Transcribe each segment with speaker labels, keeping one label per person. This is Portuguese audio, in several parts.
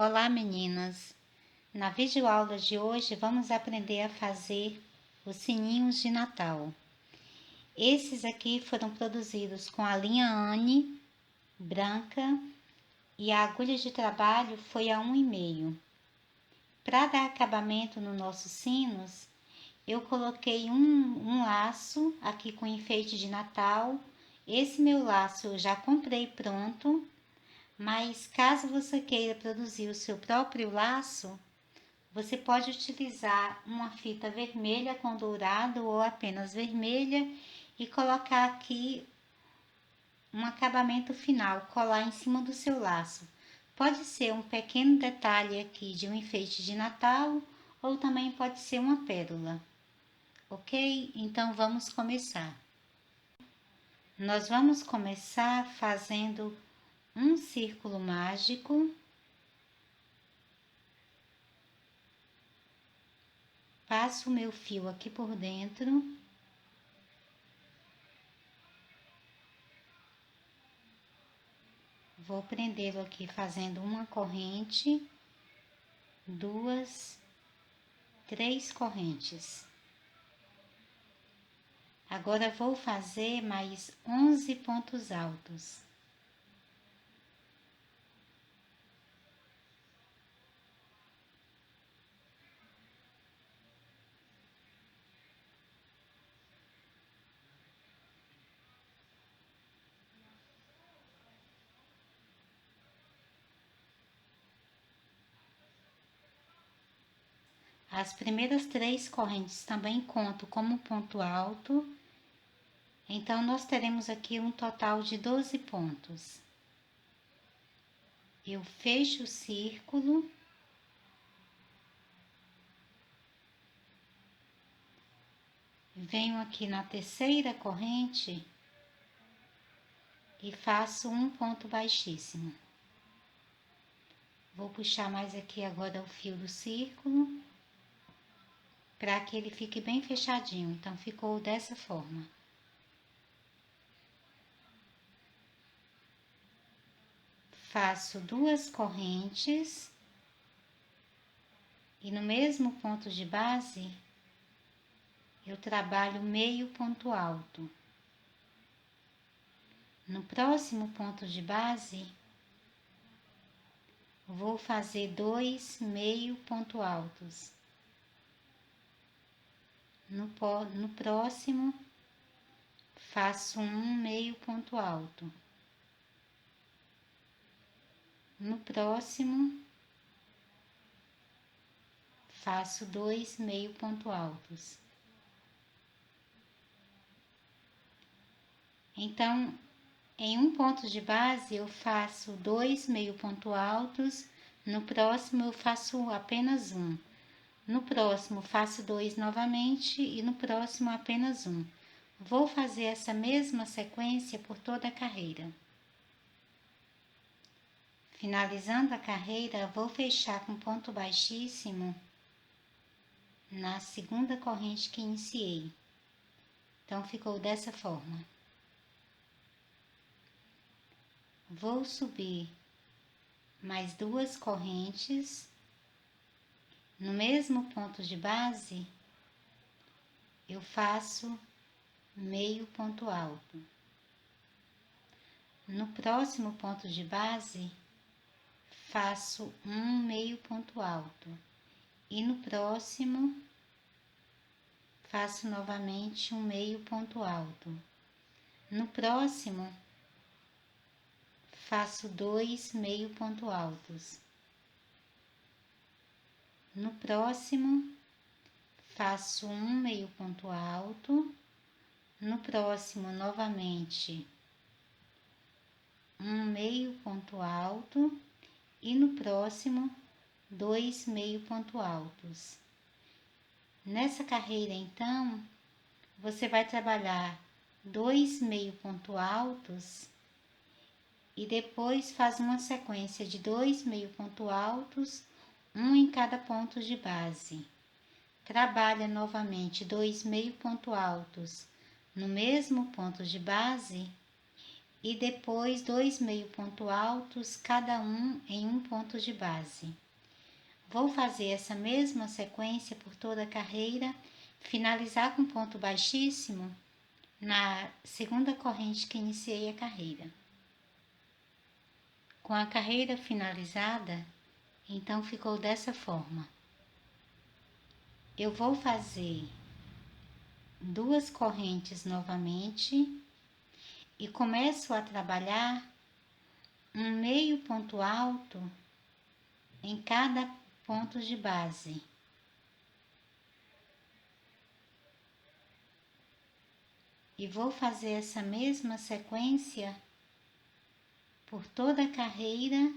Speaker 1: Olá meninas! Na videoaula de hoje vamos aprender a fazer os sininhos de Natal. Esses aqui foram produzidos com a linha Anne branca e a agulha de trabalho foi a 1,5. Para dar acabamento nos nossos sinos, eu coloquei um laço aqui com enfeite de Natal. Esse meu laço eu já comprei pronto. Mas caso você queira produzir o seu próprio laço, você pode utilizar uma fita vermelha com dourado ou apenas vermelha e colocar aqui um acabamento final, colar em cima do seu laço. Pode ser um pequeno detalhe aqui de um enfeite de Natal ou também pode ser uma pérola, ok? Então vamos começar. Nós vamos começar fazendo um círculo mágico. Passo o meu fio aqui por dentro. Vou prendê-lo aqui fazendo uma corrente, 2, 3 correntes. Agora vou fazer mais 11 pontos altos. As primeiras 3 correntes também conto como ponto alto, então nós teremos aqui um total de 12 pontos. Eu fecho o círculo. Venho aqui na terceira corrente e faço um ponto baixíssimo. Vou puxar mais aqui agora o fio do círculo, para que ele fique bem fechadinho. Então, ficou dessa forma. Faço 2 correntes e no mesmo ponto de base, eu trabalho meio ponto alto. No próximo ponto de base, vou fazer 2 meio ponto altos. No próximo, faço um meio ponto alto. No próximo, faço 2 meio ponto altos. Então, em um ponto de base, eu faço 2 meio ponto altos. No próximo, eu faço apenas um. No próximo, faço 2 novamente e no próximo, apenas um. Vou fazer essa mesma sequência por toda a carreira. Finalizando a carreira, vou fechar com ponto baixíssimo na segunda corrente que iniciei. Então, ficou dessa forma. Vou subir mais 2 correntes. No mesmo ponto de base, eu faço meio ponto alto. No próximo ponto de base, faço um meio ponto alto. E no próximo, faço novamente um meio ponto alto. No próximo, faço 2 meio ponto altos. No próximo, faço um meio ponto alto. No próximo, novamente, um meio ponto alto. E no próximo, 2 meio ponto altos. Nessa carreira, então, você vai trabalhar 2 meio ponto altos e depois faz uma sequência de 2 meio ponto altos, um em cada ponto de base. Trabalha novamente 2 meio ponto altos no mesmo ponto de base e depois 2 meio ponto altos, cada um em um ponto de base. Vou fazer essa mesma sequência por toda a carreira, finalizar com ponto baixíssimo na segunda corrente que iniciei a carreira. Com a carreira finalizada, então ficou dessa forma. Eu vou fazer 2 correntes novamente e começo a trabalhar um meio ponto alto em cada ponto de base. E vou fazer essa mesma sequência por toda a carreira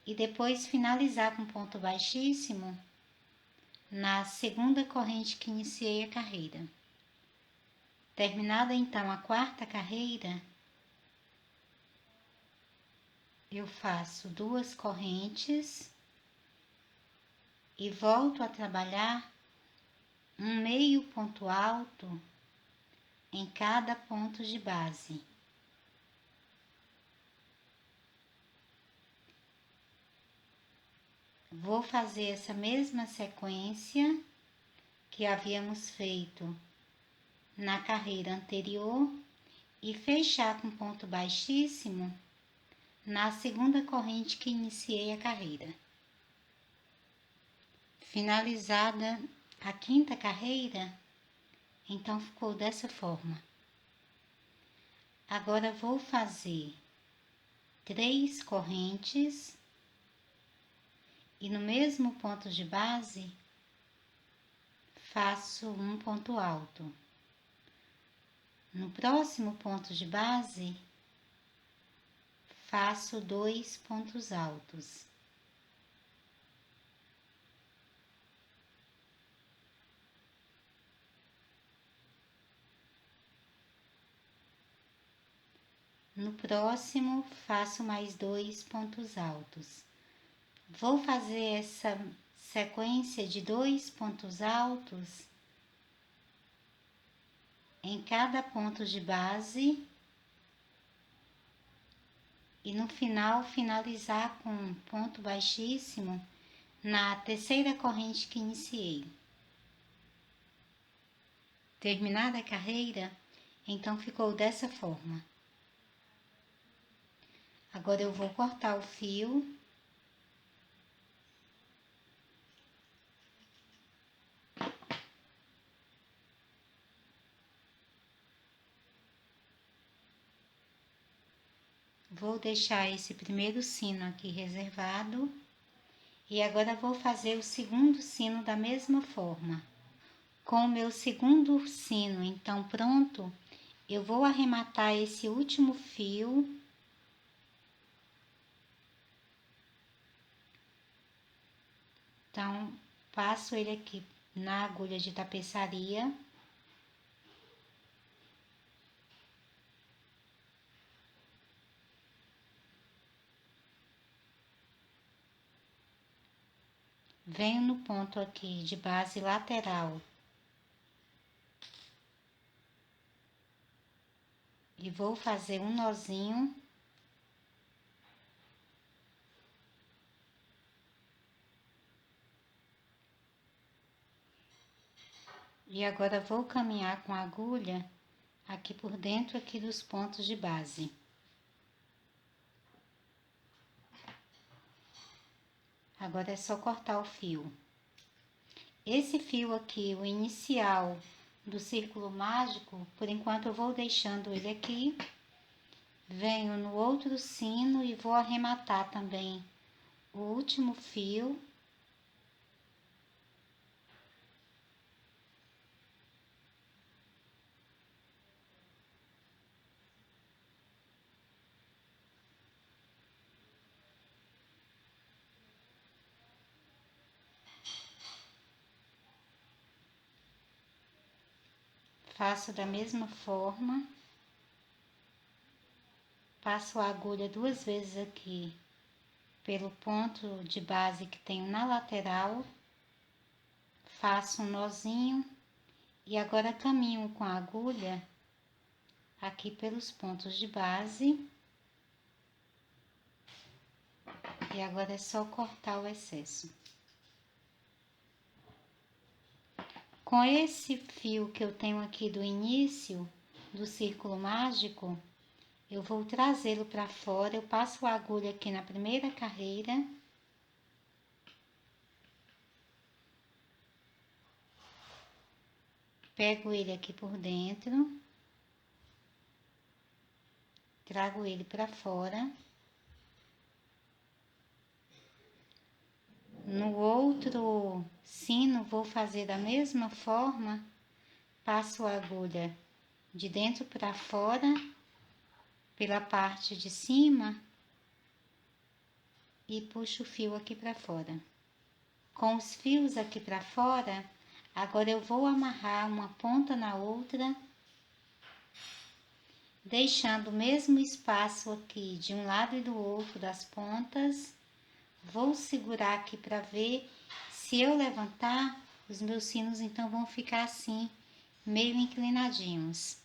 Speaker 1: e depois finalizar com ponto baixíssimo na segunda corrente que iniciei a carreira. Terminada então a quarta carreira, eu faço 2 correntes e volto a trabalhar um meio ponto alto em cada ponto de base. Vou fazer essa mesma sequência que havíamos feito na carreira anterior e fechar com ponto baixíssimo na segunda corrente que iniciei a carreira. Finalizada a quinta carreira, então ficou dessa forma. Agora vou fazer 3 correntes e no mesmo ponto de base faço um ponto alto. No próximo ponto de base faço 2 pontos altos. No próximo faço mais 2 pontos altos. Vou fazer essa sequência de 2 pontos altos em cada ponto de base e no final finalizar com um ponto baixíssimo na terceira corrente que iniciei. Terminada a carreira, então ficou dessa forma. Agora eu vou cortar o fio. Vou deixar esse primeiro sino aqui reservado. E agora vou fazer o segundo sino da mesma forma. Com o meu segundo sino então pronto, eu vou arrematar esse último fio. Então, passo ele aqui na agulha de tapeçaria. Venho no ponto aqui de base lateral. E vou fazer um nozinho. E agora vou caminhar com a agulha aqui por dentro aqui dos pontos de base. Agora é só cortar o fio. Esse fio aqui, o inicial do círculo mágico, por enquanto eu vou deixando ele aqui. Venho no outro sino e vou arrematar também o último fio. Faço da mesma forma. Passo a agulha 2 vezes aqui pelo ponto de base que tenho na lateral. Faço um nozinho e agora caminho com a agulha aqui pelos pontos de base. E agora é só cortar o excesso. Com esse fio que eu tenho aqui do início do círculo mágico, eu vou trazê-lo para fora. Eu passo a agulha aqui na primeira carreira. Pego ele aqui por dentro. Trago ele para fora. No outro sino, vou fazer da mesma forma. Passo a agulha de dentro para fora, pela parte de cima, e puxo o fio aqui para fora. Com os fios aqui para fora, agora eu vou amarrar uma ponta na outra, deixando o mesmo espaço aqui de um lado e do outro das pontas. Vou segurar aqui para ver. Se eu levantar, os meus sinos então vão ficar assim, meio inclinadinhos,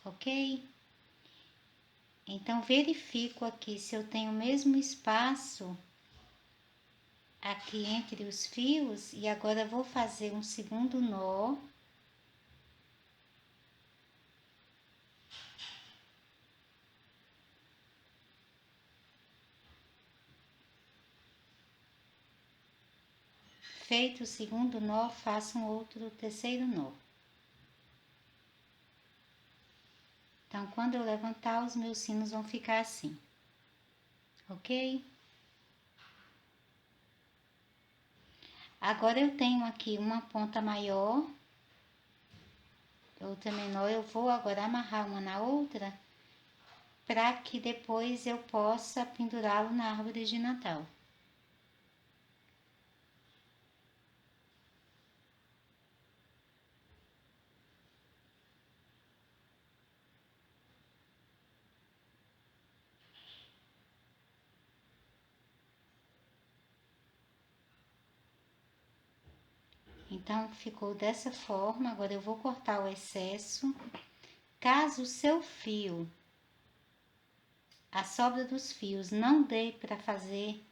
Speaker 1: ok? Então, verifico aqui se eu tenho o mesmo espaço aqui entre os fios. E agora vou fazer um segundo nó. Feito o segundo nó, faço um outro terceiro nó. Então, quando eu levantar, os meus sinos vão ficar assim, ok? Agora, eu tenho aqui uma ponta maior, outra menor. Eu vou agora amarrar uma na outra, para que depois eu possa pendurá-lo na árvore de Natal. Então, ficou dessa forma. Agora eu vou cortar o excesso. Caso o seu fio, a sobra dos fios, não dê para fazer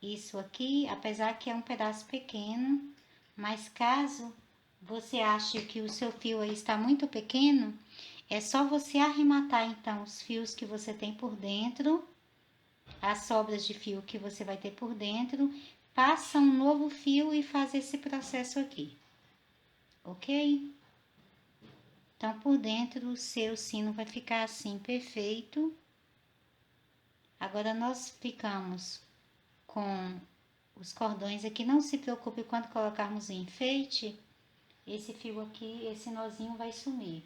Speaker 1: isso aqui, apesar que é um pedaço pequeno, mas caso você ache que o seu fio aí está muito pequeno, é só você arrematar então os fios que você tem por dentro, as sobras de fio que você vai ter por dentro, passa um novo fio e faz esse processo aqui, ok? Então, por dentro, o seu sino vai ficar assim, perfeito. Agora, nós ficamos com os cordões aqui. Não se preocupe quando colocarmos o enfeite, esse fio aqui, esse nozinho vai sumir.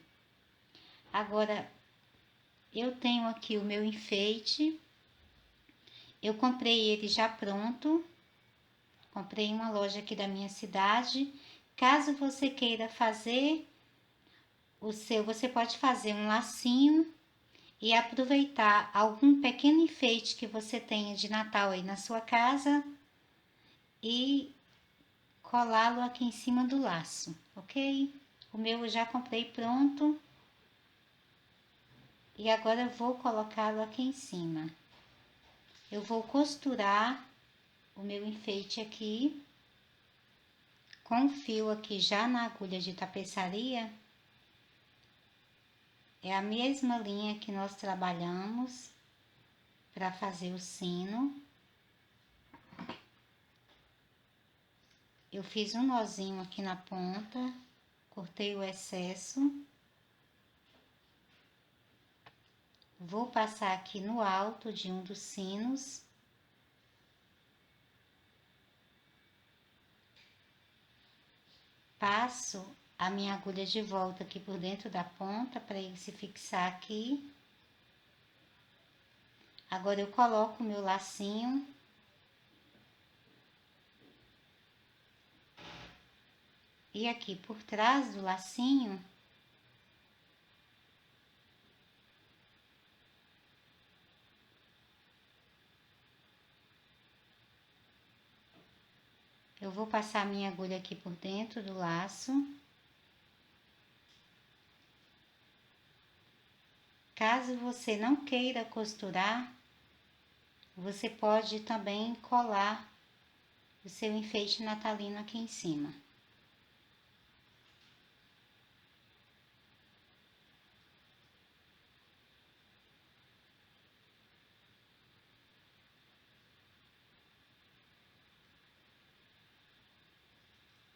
Speaker 1: Agora, eu tenho aqui o meu enfeite. Eu comprei ele já pronto. Comprei em uma loja aqui da minha cidade. Caso você queira fazer o seu, você pode fazer um lacinho e aproveitar algum pequeno enfeite que você tenha de Natal aí na sua casa e colá-lo aqui em cima do laço, ok? O meu eu já comprei pronto e agora eu vou colocá-lo aqui em cima. Eu vou costurar o meu enfeite aqui com o fio aqui já na agulha de tapeçaria. É a mesma linha que nós trabalhamos para fazer o sino. Eu fiz um nozinho aqui na ponta, cortei o excesso. Vou passar aqui no alto de um dos sinos. Passo a minha agulha de volta aqui por dentro da ponta para ele se fixar aqui. Agora eu coloco o meu lacinho. E aqui por trás do lacinho, eu vou passar a minha agulha aqui por dentro do laço. Caso você não queira costurar, você pode também colar o seu enfeite natalino aqui em cima.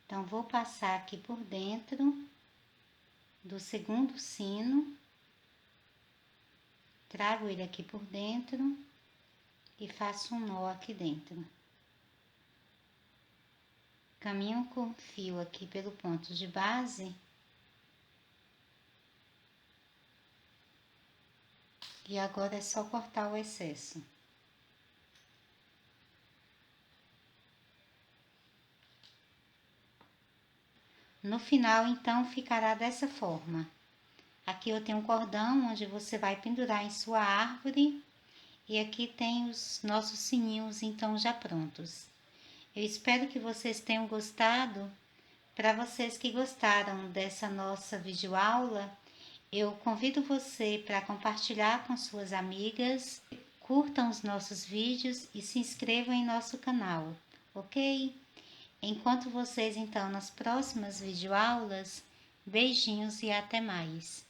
Speaker 1: Então, vou passar aqui por dentro do segundo sino, trago ele aqui por dentro e faço um nó aqui dentro. Caminho com o fio aqui pelo ponto de base e agora é só cortar o excesso. No final, então, ficará dessa forma. Aqui eu tenho um cordão onde você vai pendurar em sua árvore e aqui tem os nossos sininhos, então, já prontos. Eu espero que vocês tenham gostado. Para vocês que gostaram dessa nossa videoaula, eu convido você para compartilhar com suas amigas, curtam os nossos vídeos e se inscrevam em nosso canal, ok? Encontro vocês então nas próximas videoaulas. Beijinhos e até mais!